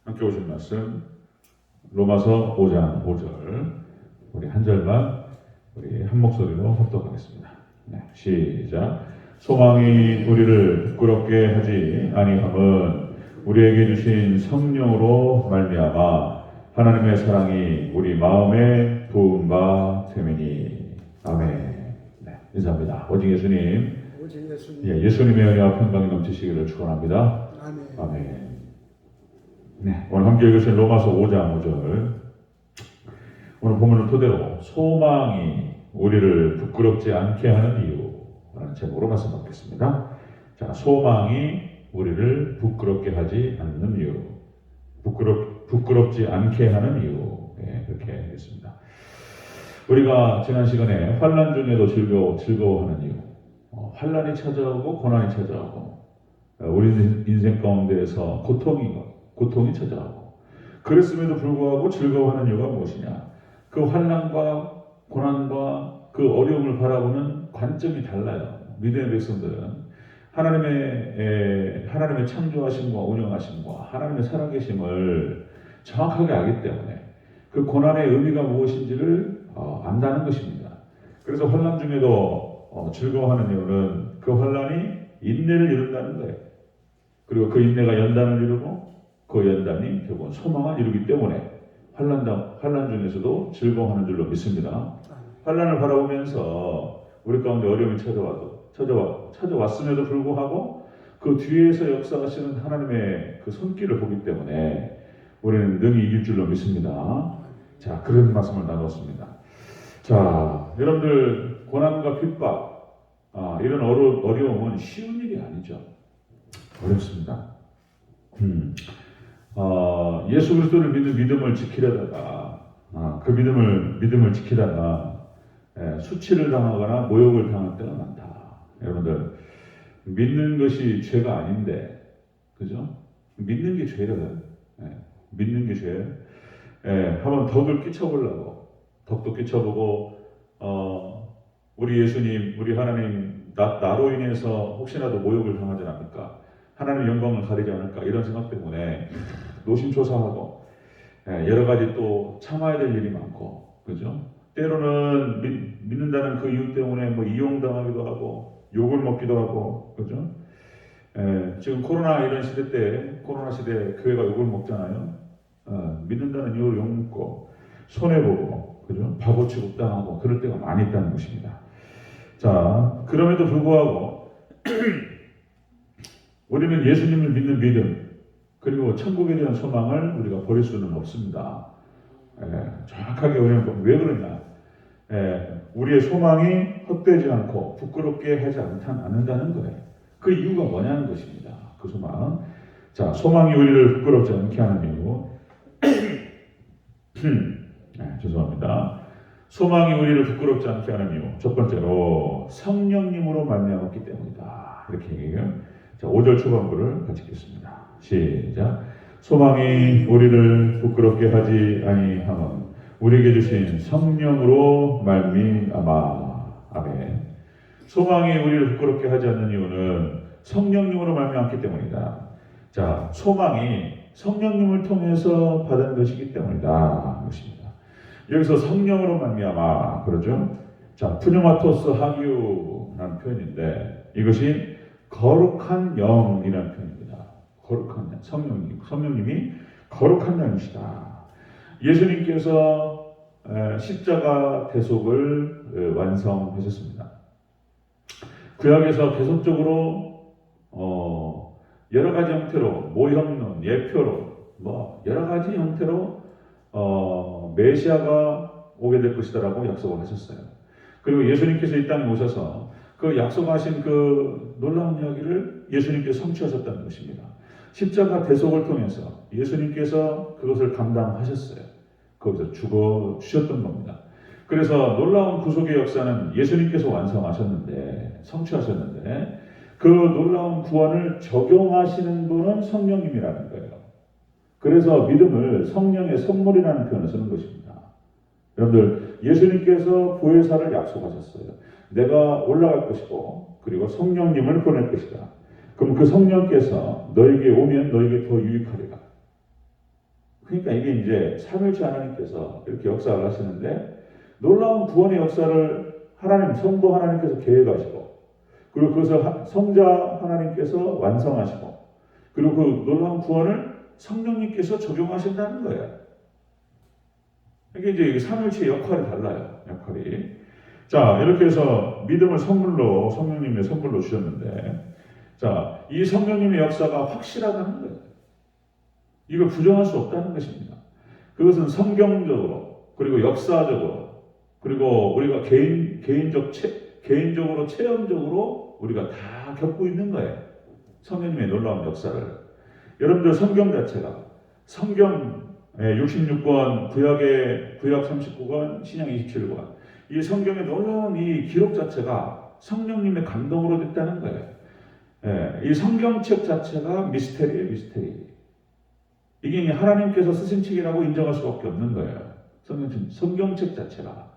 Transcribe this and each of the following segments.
함께 오신 말씀 로마서 5장 5절 우리 한 절만 우리 한 목소리로 합독하겠습니다. 네, 시작. 소망이 우리를 부끄럽게 하지 아니함은 우리에게 주신 성령으로 말미암아 하나님의 사랑이 우리 마음에 부은 바 됨이니. 아멘. 네, 인사합니다. 오직 예수님. 오직 예수님. 예, 예수님의 은혜와 평강이 넘치시기를 축원합니다. 아멘. 아멘. 네, 오늘 함께 읽으신 로마서 5장 5절 오늘 본문을 토대로 소망이 우리를 부끄럽지 않게 하는 이유라는 제목으로 말씀 받겠습니다. 자, 소망이 우리를 부끄럽게 하지 않는 이유, 부끄럽지 않게 하는 이유, 네, 그렇게 했습니다. 우리가 지난 시간에 환난 중에도 즐거워하는 이유, 환난이 찾아오고 고난이 찾아오고 우리 인생 가운데에서 고통이 찾아오고 그랬음에도 불구하고 즐거워하는 이유가 무엇이냐? 그 환난과 고난과 그 어려움을 바라보는 관점이 달라요. 믿음의 백성들은 하나님의 창조하심과 운영하심과 하나님의 살아계심을 정확하게 알기 때문에 그 고난의 의미가 무엇인지를 안다는 것입니다. 그래서 환난 중에도 즐거워하는 이유는 그 환난이 인내를 이룬다는 거예요. 그리고 그 인내가 연단을 이루고 그 연단이 결국은 소망을 이루기 때문에 환난 중에서도 즐거워하는 줄로 믿습니다. 환난을 바라보면서 우리 가운데 어려움이 찾아왔음에도 불구하고 그 뒤에서 역사하시는 하나님의 그 손길을 보기 때문에 우리는 능히 이길 줄로 믿습니다. 자, 그런 말씀을 나눴습니다. 자, 여러분들 고난과 핍박, 이런 어려움은 쉬운 일이 아니죠. 어렵습니다. 예수 그리스도를 믿는 믿음을 지키려다가 그 믿음을 지키다가 수치를 당하거나 모욕을 당할 때가 많다. 여러분들 믿는 것이 죄가 아닌데, 그죠? 믿는 게 죄래요. 믿는 게 죄. 한번 덕을 끼쳐보려고 덕도 끼쳐보고 우리 예수님, 우리 하나님 나로 인해서 혹시라도 모욕을 당하지 않을까? 하나님의 영광을 가리지 않을까? 이런 생각 때문에 노심초사하고 여러 가지 또 참아야 될 일이 많고, 그죠? 때로는 믿는다는 그 이유 때문에 뭐 이용당하기도 하고 욕을 먹기도 하고, 그죠? 지금 코로나 시대에 교회가 욕을 먹잖아요. 믿는다는 이유로 욕 먹고 손해보고, 그죠? 바보 취급당하고 그럴 때가 많이 있다는 것입니다. 자, 그럼에도 불구하고 우리는 예수님을 믿는 믿음 그리고 천국에 대한 소망을 우리가 버릴 수는 없습니다. 정확하게 우리는 왜 그러냐? 우리의 소망이 헛되지 않고 부끄럽게 하지 않는다는 거예요. 그 이유가 뭐냐는 것입니다. 그 소망. 자, 소망이 우리를 부끄럽지 않게 하는 이유. 죄송합니다. 소망이 우리를 부끄럽지 않게 하는 이유. 첫 번째로 성령님으로 말미암았기 때문이다. 이렇게 얘기해요. 자, 5절 초반부를 같이 읽겠습니다. 시작. 소망이 우리를 부끄럽게 하지 아니함은 우리에게 주신 성령으로 말미암아. 아멘. 소망이 우리를 부끄럽게 하지 않는 이유는 성령님으로 말미암기 때문이다. 자, 소망이 성령님을 통해서 받은 것이기 때문이다. 것입니다. 여기서 성령으로 말미암아 그러죠. 자, 푸뉴마토스 하기우라는 표현인데 이것이 거룩한 영이라는 표현입니다. 거룩한 영, 성령님이 거룩한 영이시다. 예수님께서 십자가 대속을 완성하셨습니다. 구약에서 계속적으로 여러 가지 형태로 모형론, 예표로 여러 가지 형태로 메시아가 오게 될 것이다라고 약속을 하셨어요. 그리고 예수님께서 이 땅에 오셔서 그 약속하신 그 놀라운 이야기를 예수님께서 성취하셨다는 것입니다. 십자가 대속을 통해서 예수님께서 그것을 감당하셨어요. 거기서 죽어 주셨던 겁니다. 그래서 놀라운 구속의 역사는 예수님께서 완성하셨는데, 성취하셨는데 그 놀라운 구원을 적용하시는 분은 성령님이라는 거예요. 그래서 믿음을 성령의 선물이라는 표현을 쓰는 것입니다. 여러분들, 예수님께서 보혜사를 약속하셨어요. 내가 올라갈 것이고 그리고 성령님을 보낼 것이다. 그럼 그 성령께서 너에게 오면 너에게 더 유익하리라. 그러니까 이게 이제 삼위일체 하나님께서 이렇게 역사를 하시는데 놀라운 구원의 역사를 하나님 성부 하나님께서 계획하시고 그리고 그것을 성자 하나님께서 완성하시고 그리고 그 놀라운 구원을 성령님께서 적용하신다는 거예요. 이게 이제 삼위일체의 역할이 달라요. 역할이. 자, 이렇게 해서 믿음을 선물로 성령님의 선물로 주셨는데 자, 이 성령님의 역사가 확실하다는 거예요. 이걸 부정할 수 없다는 것입니다. 그것은 성경적으로 그리고 역사적으로 그리고 우리가 개인적으로 체험적으로 우리가 다 겪고 있는 거예요. 성령님의 놀라운 역사를. 여러분들 성경 자체가 성경 66권, 구약 39권, 신약 27권 이 성경의 놀라운 이 기록 자체가 성령님의 감동으로 됐다는 거예요. 이 성경책 자체가 미스테리예요, 미스테리. 이게 하나님께서 쓰신 책이라고 인정할 수밖에 없는 거예요. 성경책 자체가.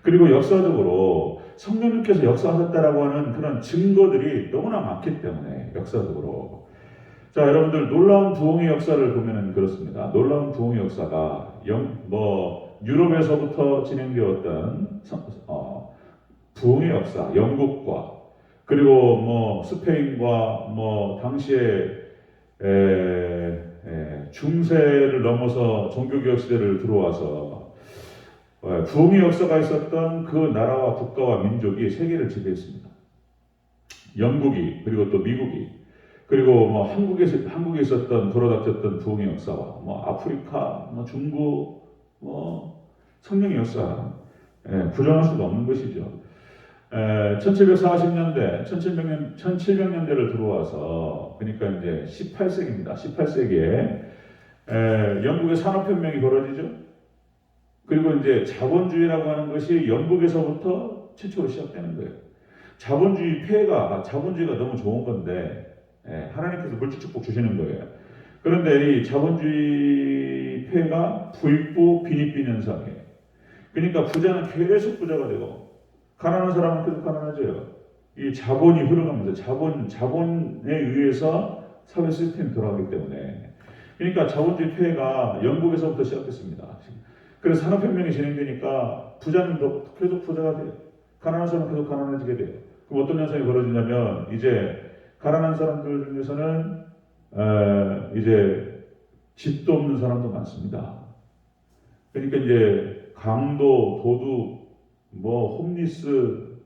그리고 역사적으로 성령님께서 역사하셨다라고 하는 그런 증거들이 너무나 많기 때문에 역사적으로. 자, 여러분들 놀라운 부흥의 역사를 보면은 그렇습니다. 놀라운 부흥의 역사가 유럽에서부터 진행되었던 부흥의 역사, 영국과 그리고 스페인과 당시에 중세를 넘어서 종교개혁 시대를 들어와서 부흥의 역사가 있었던 그 나라와 국가와 민족이 세계를 지배했습니다. 영국이 그리고 또 미국이 그리고 한국에 있었던 돌아닥쳤던 부흥의 역사와 아프리카, 중국, 성령의 역사 부정할 수가 없는 것이죠. 1740년대, 1700년대를 들어와서 그러니까 이제 18세기입니다. 18세기에 영국의 산업혁명이 벌어지죠. 그리고 이제 자본주의라고 하는 것이 영국에서부터 최초로 시작되는 거예요. 자본주의가 너무 좋은 건데 하나님께서 물질 축복 주시는 거예요. 그런데 이 자본주의 폐해가 부익부 빈익빈 현상이에요. 그러니까 부자는 계속 부자가 되고 가난한 사람은 계속 가난해져요. 이 자본이 흘러가면서 자본에 의해서 사회 시스템이 돌아가기 때문에 그러니까 자본주의 폐해가 영국에서부터 시작됐습니다. 그래서 산업혁명이 진행되니까 부자는 계속 부자가 돼요. 가난한 사람은 계속 가난해지게 돼요. 그럼 어떤 현상이 벌어지냐면 이제 가난한 사람들 중에서는 이제 집도 없는 사람도 많습니다. 그러니까 이제 강도, 도둑, 홈리스,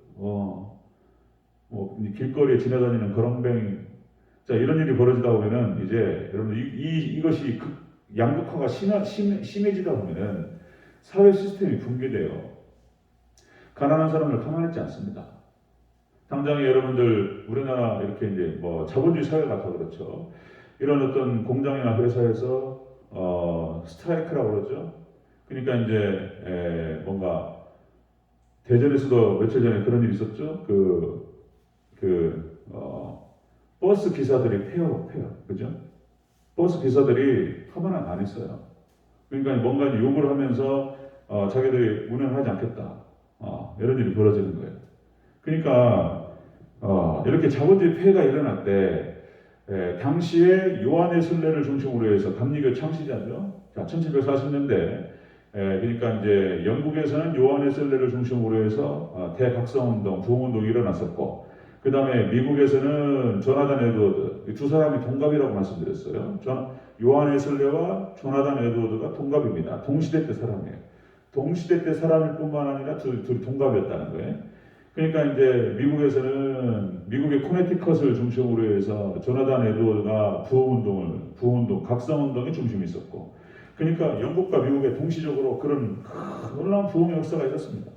길거리에 지나다니는 거렁뱅이, 자 이런 일이 벌어지다 보면은 이제 여러분 이것이 양극화가 심해지다 보면은 사회 시스템이 붕괴돼요. 가난한 사람을 가만히 있지 않습니다. 당장에 여러분들 우리나라 이렇게 이제 자본주의 사회 같아 그렇죠. 이런 어떤 공장이나 회사에서 스트라이크라고 그러죠. 그러니까 이제 뭔가 대전에서도 며칠 전에 그런 일이 있었죠. 버스 기사들이 폐업, 그죠? 버스 기사들이 가만 안 있어요. 그러니까 뭔가 욕을 하면서 자기들이 운행하지 않겠다. 이런 일이 벌어지는 거예요. 그러니까 이렇게 자본주의 폐해가 일어날 때 당시에 요한의 순례를 중심으로 해서 감리교 창시자죠. 자, 1740년대 그러니까 이제 영국에서는 요한의 순례를 중심으로 해서 대각성운동, 부흥운동이 일어났었고 그 다음에 미국에서는 조나단 에드워드 두 사람이 동갑이라고 말씀드렸어요. 요한의 순례와 조나단 에드워드가 동갑입니다. 동시대 때 사람이에요. 동시대 때 사람일 뿐만 아니라 둘이 동갑이었다는 거예요. 그러니까 이제 미국에서는 미국의 코네티컷을 중심으로 해서 조나단 에드워드가 부흥운동, 각성운동의 중심이 있었고, 그러니까 영국과 미국에 동시적으로 그런 놀라운 부흥의 역사가 있었습니다.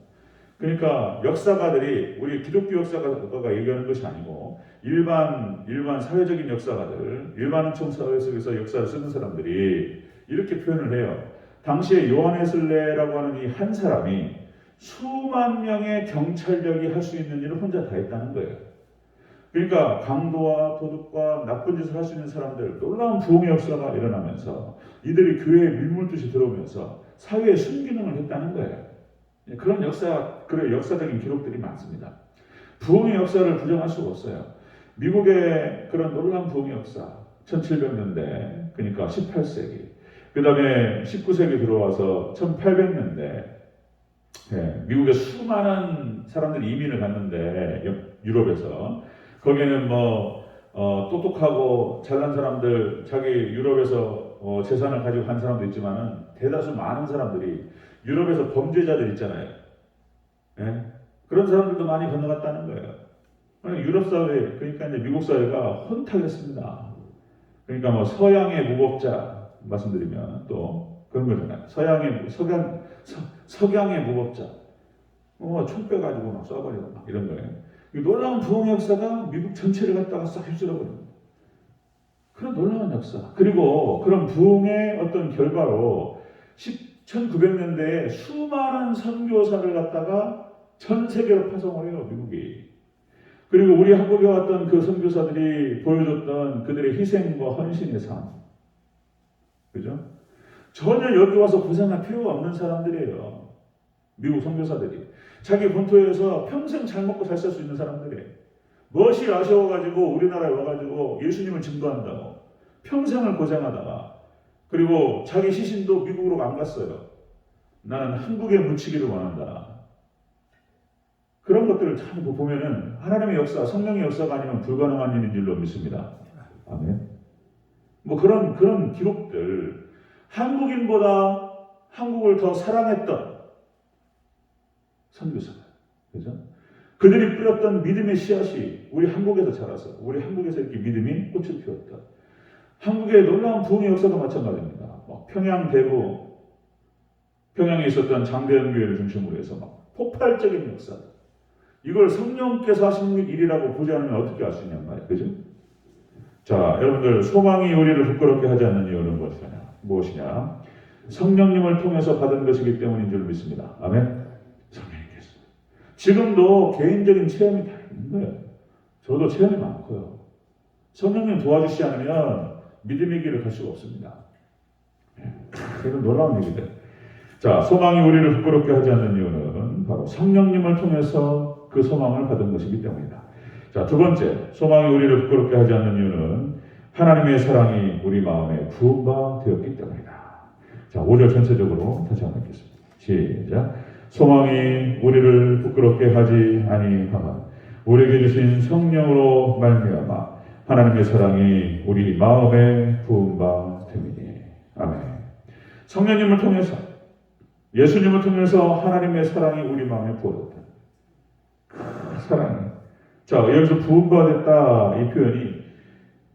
그러니까 역사가들이 우리 기독교 역사가가 얘기하는 것이 아니고 일반 사회적인 역사가들, 일반은총 사회 속에서 역사를 쓰는 사람들이 이렇게 표현을 해요. 당시에 요한의 순례라고 하는 이 한 사람이 수만 명의 경찰력이 할 수 있는 일을 혼자 다 했다는 거예요. 그러니까 강도와 도둑과 나쁜 짓을 할 수 있는 사람들, 놀라운 부흥의 역사가 일어나면서 이들이 교회에 밀물듯이 들어오면서 사회의 순기능을 했다는 거예요. 그런 역사적인 기록들이 많습니다. 부흥의 역사를 부정할 수가 없어요. 미국의 그런 놀라운 부흥의 역사, 1700년대, 그러니까 18세기. 그 다음에 19세기 들어와서 1800년대 미국에 수많은 사람들이 이민을 갔는데 유럽에서 거기에는 똑똑하고 잘난 사람들 자기 유럽에서 재산을 가지고 간 사람도 있지만은 대다수 많은 사람들이 유럽에서 범죄자들 있잖아요. 그런 사람들도 많이 건너갔다는 거예요. 유럽 사회, 그러니까 이제 미국 사회가 혼탁했습니다. 그러니까 서양의 무법자 말씀드리면 또 그런 거잖아요. 석양의 무법자, 총 빼가지고 막 쏴버리고 막 이런 거예요. 놀라운 부흥 역사가 미국 전체를 갖다가 싹 휩쓸어버립니다. 그런 놀라운 역사. 그리고 그런 부흥의 어떤 결과로 1900년대에 수많은 선교사를 갖다가 전 세계로 파송을 해요, 미국이. 그리고 우리 한국에 왔던 그 선교사들이 보여줬던 그들의 희생과 헌신의 삶. 그죠? 전혀 여기 와서 고생할 필요가 없는 사람들이에요. 미국 선교사들이. 자기 본토에서 평생 잘 먹고 잘 살 수 있는 사람들이에요. 멋이 아쉬워가지고 우리나라에 와가지고 예수님을 증거한다고. 평생을 고생하다가. 그리고 자기 시신도 미국으로 안 갔어요. 나는 한국에 묻히기를 원한다. 그런 것들을 참 보면은 하나님의 역사, 성령의 역사가 아니면 불가능한 일인 줄로 믿습니다. 아멘. 그런 기록들, 한국인보다 한국을 더 사랑했던 선교사들, 그죠? 그들이 뿌렸던 믿음의 씨앗이 우리 한국에서 자라서, 우리 한국에서 이렇게 믿음이 꽃을 피웠다. 한국의 놀라운 부흥의 역사도 마찬가지입니다. 평양 대구, 평양에 있었던 장대현 교회를 중심으로 해서 폭발적인 역사. 이걸 성령께서 하신 일이라고 보지 않으면 어떻게 알 수 있냔 말이에요. 그죠? 자, 여러분들, 소망이 우리를 부끄럽게 하지 않는 이유는 무엇이냐? 성령님을 통해서 받은 것이기 때문인 줄 믿습니다. 아멘? 성령님께서. 지금도 개인적인 체험이 다 있는 거예요. 저도 체험이 많고요. 성령님 도와주시지 않으면 믿음의 길을 갈 수가 없습니다. 이런 놀라운 얘기들. 자, 소망이 우리를 부끄럽게 하지 않는 이유는 바로 성령님을 통해서 그 소망을 받은 것이기 때문이다. 자, 두 번째, 소망이 우리를 부끄럽게 하지 않는 이유는 하나님의 사랑이 우리 마음에 부은 바 되었기 때문이다. 자, 5절 전체적으로 다시 한번 읽겠습니다. 시작. 소망이 우리를 부끄럽게 하지 아니하면 우리에게 주신 성령으로 말미암아 하나님의 사랑이 우리 마음에 부은 바 됨이니. 아멘. 성령님을 통해서, 예수님을 통해서 하나님의 사랑이 우리 마음에 부어졌다. 사랑이. 자, 여기서 부은 바 됐다, 이 표현이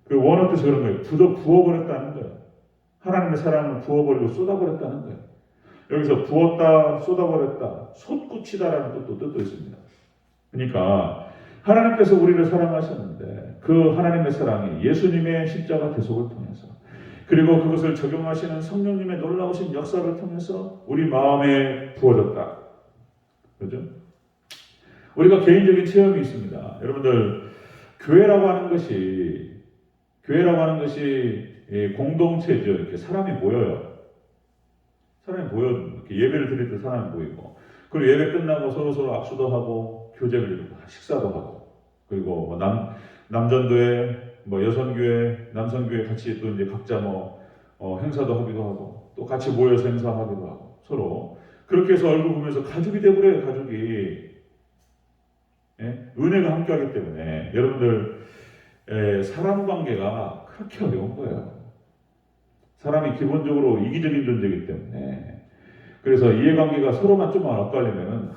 그 원어 뜻이 그런 거예요. 부어버렸다는 거예요. 하나님의 사랑을 부어버리고 쏟아버렸다는 거예요. 여기서 부었다, 쏟아버렸다, 솟구치다라는 뜻도 있습니다. 그러니까 하나님께서 우리를 사랑하셨는데 그 하나님의 사랑이 예수님의 십자가 대속을 통해서, 그리고 그것을 적용하시는 성령님의 놀라우신 역사를 통해서 우리 마음에 부어졌다. 그렇죠? 우리가 개인적인 체험이 있습니다. 여러분들, 교회라고 하는 것이 공동체죠. 이렇게 사람이 모여요. 이렇게 예배를 드릴 때 사람이 모이고, 그리고 예배 끝나고 서로 악수도 하고 교제를 이루고 식사도 하고, 그리고 남전도회, 여선교회, 남선교회 같이 또 이제 각자 행사도 하기도 하고, 또 같이 모여서 행사하기도 하고, 서로 그렇게 해서 얼굴 보면서 가족이 되버려요. 가족이. 은혜가 함께하기 때문에 여러분들, 사람 관계가 그렇게 어려운 거예요. 사람이 기본적으로 이기적인 존재이기 때문에. 그래서 이해관계가 서로만 좀만 엇갈리면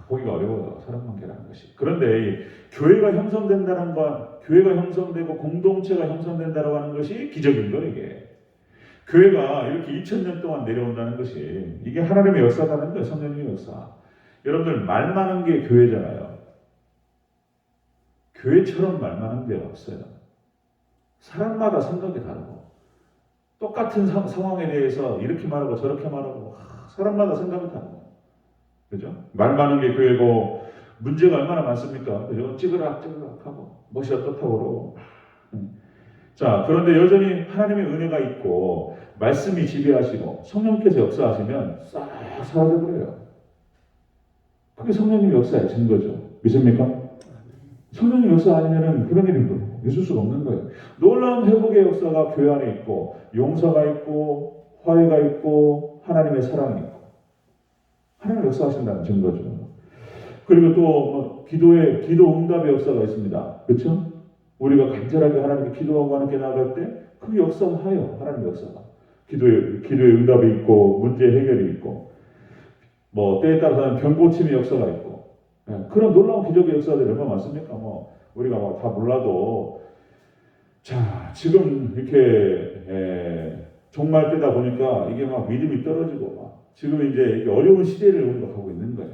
보기가 어려워요. 사람 관계라는 것이. 그런데 교회가 형성된다는 것, 교회가 형성되고 공동체가 형성된다고 하는 것이 기적인 거예요. 이게 교회가 이렇게 2000년 동안 내려온다는 것이, 이게 하나님의 역사라는 거예요. 성령님의 역사. 여러분들, 말 많은 게 교회잖아요. 교회처럼 말 많은 데가 없어요. 사람마다 생각이 다르고, 똑같은 상황에 대해서 이렇게 말하고 저렇게 말하고, 사람마다 생각이 다르고, 그죠? 말 많은 게 교회고, 문제가 얼마나 많습니까? 그죠? 찌그락하고, 멋이 어떻다고 그러고. 자, 그런데 여전히 하나님의 은혜가 있고, 말씀이 지배하시고, 성령께서 역사하시면 싹 사라져버려요. 그게 성령님의 역사의 증거죠. 믿습니까? 성령의 역사 아니면은 그런 일이 있을 수가 없는 거예요. 놀라운 회복의 역사가 교회 안에 있고, 용서가 있고, 화해가 있고 하나님의 사랑이 있고 하나님 역사하신다는 증거죠. 그리고 또 기도 응답의 역사가 있습니다. 그렇죠? 우리가 간절하게 하나님께 기도하고 하나님께 나아갈 때 그 역사가 하여 하나님의 역사가 기도의 응답이 있고 문제 해결이 있고 뭐 때에 따라서는 병 고침의 역사가 있고 그런 놀라운 기적의 역사들이 얼마나 많습니까? 뭐 우리가 뭐 다 몰라도 자 지금 이렇게 종말 때다 보니까 이게 막 믿음이 떨어지고 막 지금 이제 이게 어려운 시대를 우리가 가고 있는 거예요.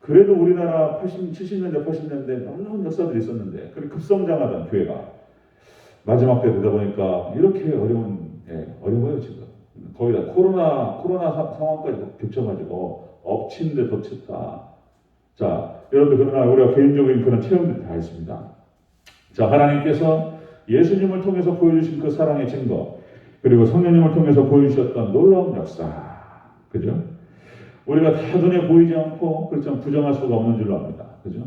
그래도 우리나라 70년대 80년대 놀라운 역사들이 있었는데 그렇게 급성장하던 교회가 마지막 때 되다 보니까 이렇게 어려워요 지금. 거기다 코로나 상황까지 겹쳐가지고 엎친 데 덮쳤다. 자, 여러분들 그러나 우리가 개인적인 그런 체험들이 다 있습니다. 자, 하나님께서 예수님을 통해서 보여주신 그 사랑의 증거, 그리고 성령님을 통해서 보여주셨던 놀라운 역사, 그죠? 우리가 다 눈에 보이지 않고 그렇지만 부정할 수가 없는 줄로 압니다. 그죠?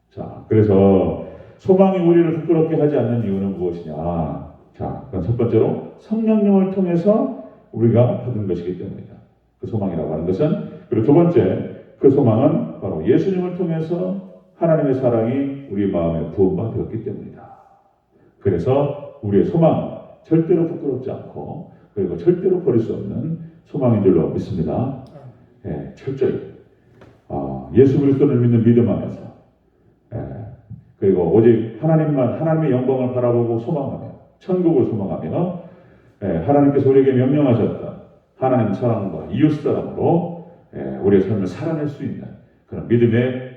자, 그래서 소망이 우리를 부끄럽게 하지 않는 이유는 무엇이냐? 자, 그럼 첫 번째로 성령님을 통해서 우리가 받은 것이기 때문이다. 그 소망이라고 하는 것은. 그리고 두 번째, 그 소망은 바로 예수님을 통해서 하나님의 사랑이 우리 마음에 부음바 되었기 때문이다. 그래서 우리의 소망은 절대로 부끄럽지 않고 그리고 절대로 버릴 수 없는 소망인 줄로 믿습니다. 철저히 예수 그리스도를 믿는 믿음 안에서 그리고 오직 하나님의 영광을 바라보고 소망하며 천국을 소망하며 하나님께서 우리에게 명령하셨던 하나님 사랑과 이웃사랑으로 우리의 삶을 살아낼 수 있는 그런 믿음의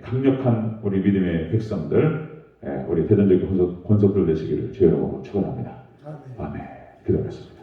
강력한 우리 믿음의 백성들 우리 대전적인 권속들 되시기를 주의 이름으로 축원합니다. 아멘. 기도하겠습니다.